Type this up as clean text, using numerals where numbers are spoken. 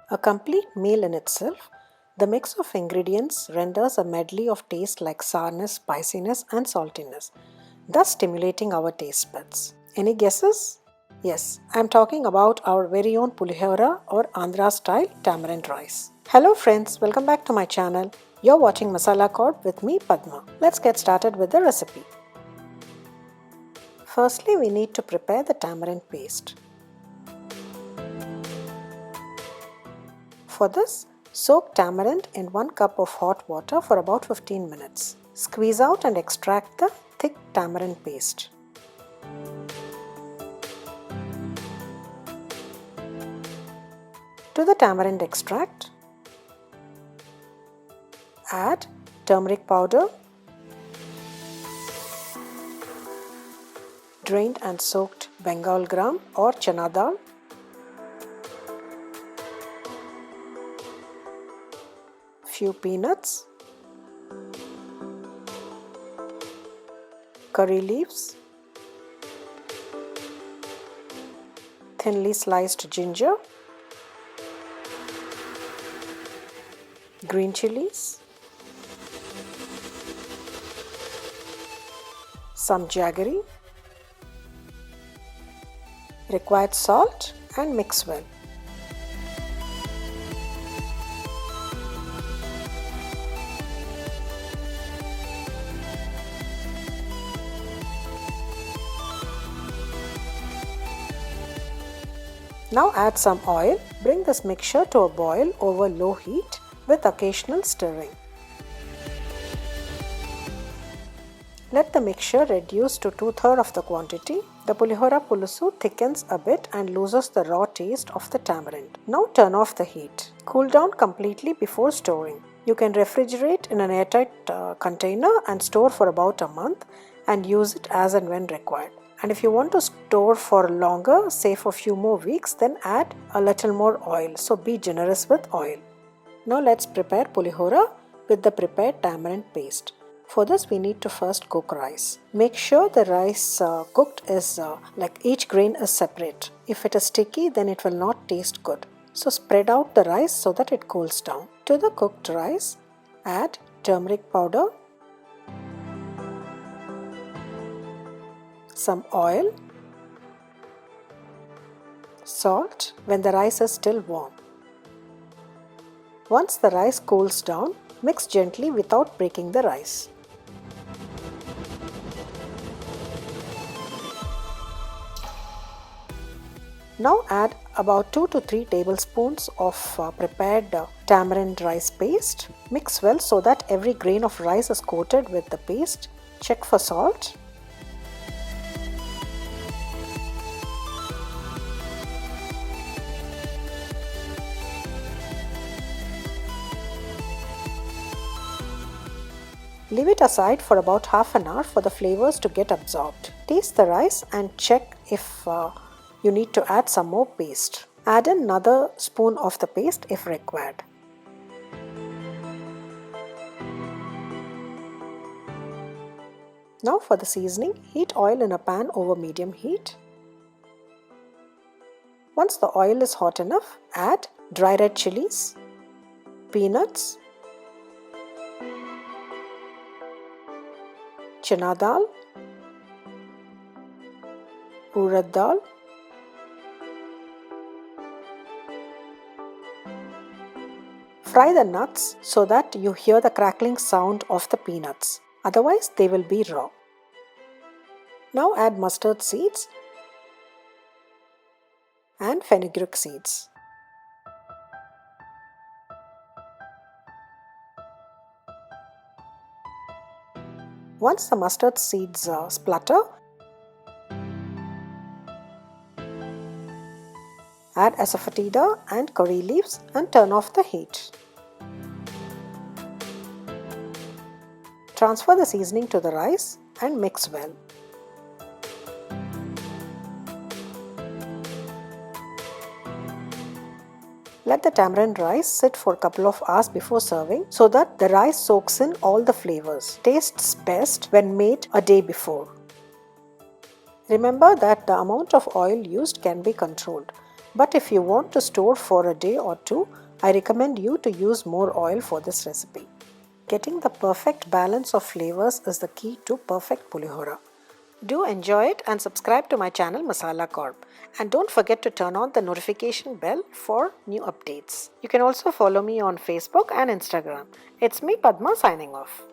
A complete meal in itself, the mix of ingredients renders a medley of taste like sourness, spiciness and saltiness, thus stimulating our taste buds. Any guesses? Yes, I am talking about our very own Pulihora or Andhra style tamarind rice. Hello friends, welcome back to my channel. You're watching MasalaKorb with me Padma. Let's get started with the recipe. Firstly, we need to prepare the tamarind paste. For this, soak tamarind in 1 cup of hot water for about 15 minutes. Squeeze out and extract the thick tamarind paste. To the tamarind extract, add turmeric powder, drained and soaked Bengal gram or chana dal, few peanuts, curry leaves, thinly sliced ginger, green chilies, some jaggery, required salt and mix well. Now add some oil. Bring this mixture to a boil over low heat with occasional stirring. Let the mixture reduce to 2/3 of the quantity. The Pulihora pulusu thickens a bit and loses the raw taste of the tamarind. Now turn off the heat. Cool down completely before storing. You can refrigerate in an airtight container and store for about a month and use it as and when required. And if you want to store for longer, say for a few more weeks, then add a little more oil. So be generous with oil. Now let's prepare Pulihora with the prepared tamarind paste. For this we need to first cook rice. Make sure the rice cooked is like each grain is separate. If it is sticky, then it will not taste good. So spread out the rice so that it cools down. To the cooked rice, add turmeric powder, some oil, salt when the rice is still warm. Once the rice cools down, mix gently without breaking the rice. Now add about 2 to 3 tablespoons of prepared tamarind rice paste. Mix well so that every grain of rice is coated with the paste. Check for salt. Leave it aside for about half an hour for the flavors to get absorbed. Taste the rice and check if you need to add some more paste. Add another spoon of the paste if required. Now for the seasoning, heat oil in a pan over medium heat. Once the oil is hot enough, add dry red chilies, peanuts, chana dal, urad dal, fry the nuts so that you hear the crackling sound of the peanuts. Otherwise, they will be raw. Now add mustard seeds and fenugreek seeds. Once the mustard seeds splutter, add asafoetida and curry leaves and turn off the heat. Transfer the seasoning to the rice and mix well. Let the tamarind rice sit for a couple of hours before serving so that the rice soaks in all the flavors. Tastes best when made a day before. Remember that the amount of oil used can be controlled. But if you want to store for a day or two, I recommend you to use more oil for this recipe. Getting the perfect balance of flavors is the key to perfect pulihora. Do enjoy it and subscribe to my channel MasalaKorb. And don't forget to turn on the notification bell for new updates. You can also follow me on Facebook and Instagram. It's me Padma signing off.